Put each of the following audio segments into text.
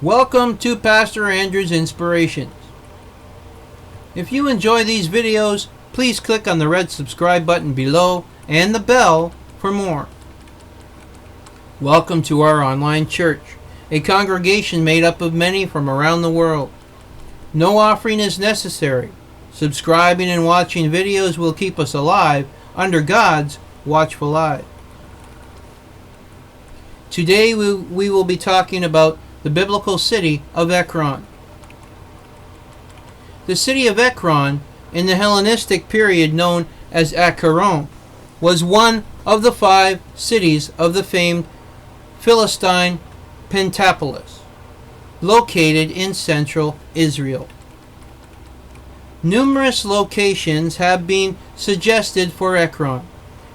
Welcome to Pastor Andrew's Inspirations. If you enjoy these videos, please click on the red subscribe button below and the bell for more. Welcome to our online church, a congregation made up of many from around the world. No offering is necessary. Subscribing and watching videos will keep us alive under God's watchful eye. Today we will be talking about the biblical city of Ekron. The city of Ekron, in the Hellenistic period known as Ekkron, was one of the 5 cities of the famed Philistine Pentapolis, located in central Israel. Numerous locations have been suggested for Ekkron,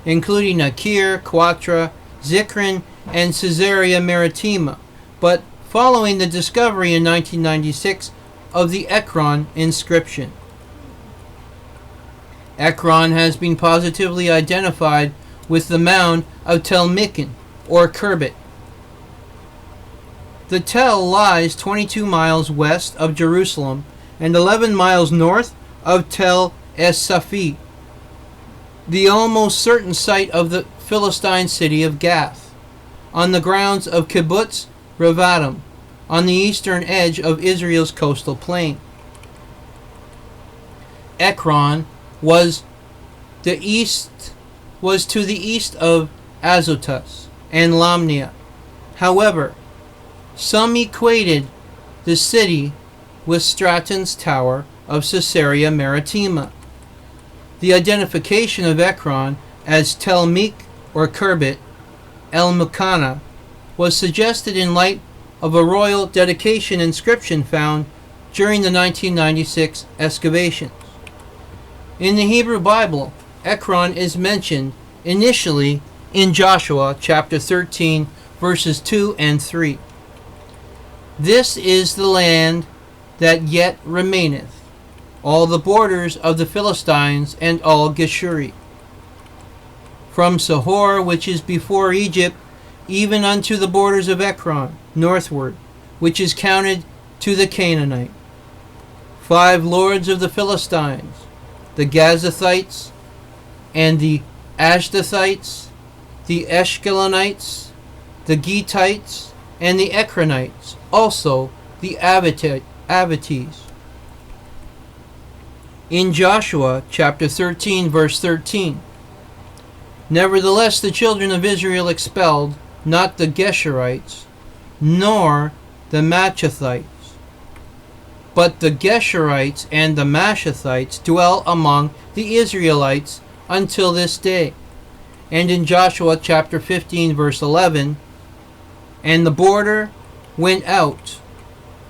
including Akir, Quatra, Zikron, and Caesarea Maritima, but following the discovery in 1996 of the Ekkron inscription. Ekkron has been positively identified with the mound of Tel Mikan, or Kerbet. The Tel lies 22 miles west of Jerusalem and 11 miles north of Tel Es-Safi, the almost certain site of the Philistine city of Gath, on the grounds of Kibbutz Revadim, on the eastern edge of Israel's coastal plain. Ekkron was to the east of Azotus and Lamnia. However, some equated the city with Straton's Tower of Caesarea Maritima. The identification of Ekkron as Tel Mik or Kerbet El Mukana was suggested in light of a royal dedication inscription found during the 1996 excavations. In the Hebrew Bible, Ekkron is mentioned initially in Joshua chapter 13, verses 2 and 3. This is the land that yet remaineth, all the borders of the Philistines and all Geshuri, from Sihor, which is before Egypt, even unto the borders of Ekkron, northward, which is counted to the Canaanite. 5 lords of the Philistines, the Gazathites, and the Ashdothites, the Eshkelonites, the Gitites, and the Ekronites, also the Avites. In Joshua chapter 13, verse 13, nevertheless the children of Israel expelled not the Geshurites, nor the Machathites, but the Geshurites and the Mashathites dwell among the Israelites until this day. And in Joshua chapter 15, verse 11, and the border went out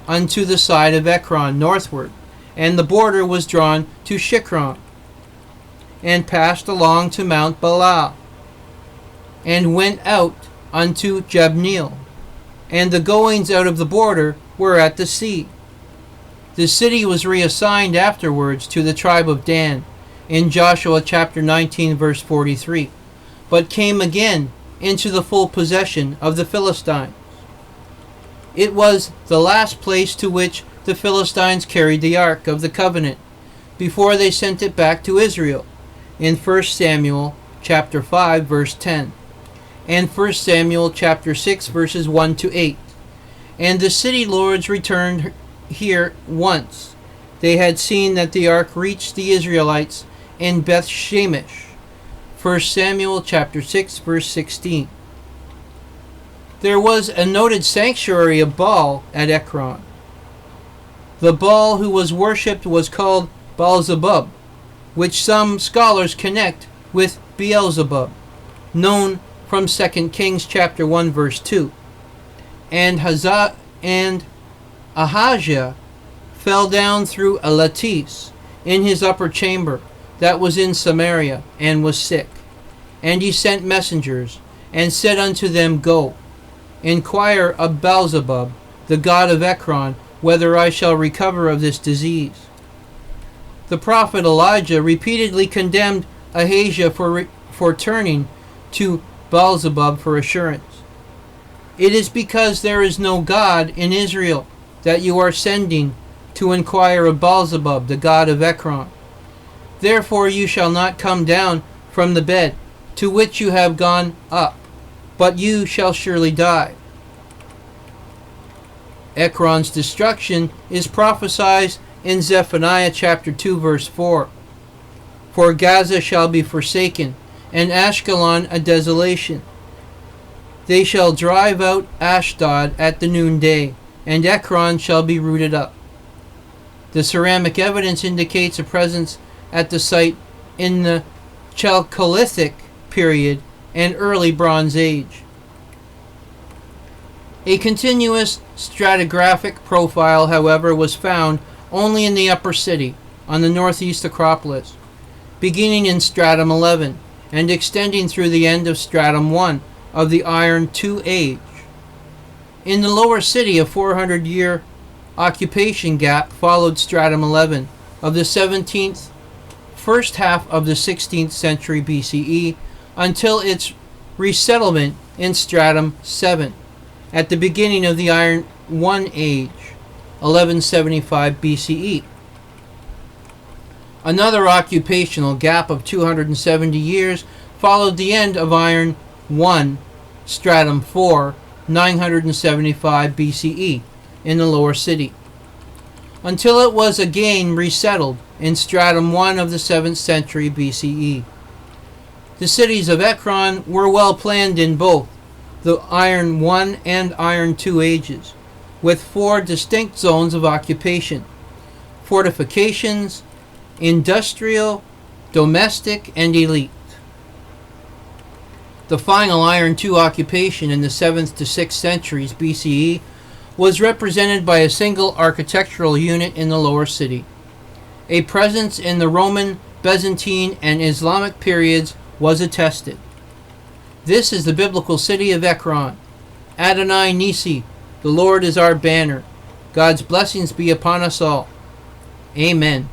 unto the side of Ekkron northward, and the border was drawn to Shikron, and passed along to Mount Baal, and went out unto Jabneel, and the goings out of the border were at the sea. The city was reassigned afterwards to the tribe of Dan in Joshua chapter 19, verse 43, but came again into the full possession of the Philistines. It was the last place to which the Philistines carried the Ark of the Covenant before they sent it back to Israel in 1 Samuel chapter 5, verse 10. And 1 Samuel chapter 6, verses 1 to 8. And the city lords returned here once. They had seen that the ark reached the Israelites in Beth Shemesh. 1 Samuel chapter 6, verse 16. There was a noted sanctuary of Baal at Ekkron. The Baal who was worshipped was called Baal-zebub, which some scholars connect with Beelzebub, known from 2 Kings chapter 1, verse 2. And Ahijah fell down through a lattice in his upper chamber that was in Samaria, and was sick. And he sent messengers, and said unto them, Go, inquire of Baal-zebub, the god of Ekkron, whether I shall recover of this disease. The prophet Elijah repeatedly condemned Ahijah for turning to Baal-zebub for assurance. It is because there is no God in Israel that you are sending to inquire of Baalzebub, the god of Ekkron. Therefore you shall not come down from the bed to which you have gone up, but you shall surely die. Ekkron's destruction is prophesied in Zephaniah chapter 2 verse 4. For Gaza shall be forsaken, and Ashkelon a desolation. They shall drive out Ashdod at the noonday, and Ekkron shall be rooted up. The ceramic evidence indicates a presence at the site in the Chalcolithic period and early Bronze Age. A continuous stratigraphic profile, however, was found only in the upper city, on the northeast Acropolis, beginning in stratum 11 and extending through the end of stratum 1 of the Iron II age. In the lower city, a 400-year occupation gap followed stratum 11 of the 17th, first half of the 16th century BCE, until its resettlement in stratum 7 at the beginning of the Iron I age, 1175 BCE. Another occupational gap of 270 years followed the end of Iron I, stratum 4, 975 BCE, in the lower city, until it was again resettled in stratum 1 of the 7th century BCE. The cities of Ekkron were well planned in both the Iron I and Iron II ages, with 4 distinct zones of occupation: fortifications, industrial, domestic, and elite. The final Iron II occupation in the 7th to 6th centuries BCE was represented by a single architectural unit in the lower city. A presence in the Roman, Byzantine, and Islamic periods was attested. This is the biblical city of Ekron. Adonai Nisi, the Lord is our banner. God's blessings be upon us all. Amen.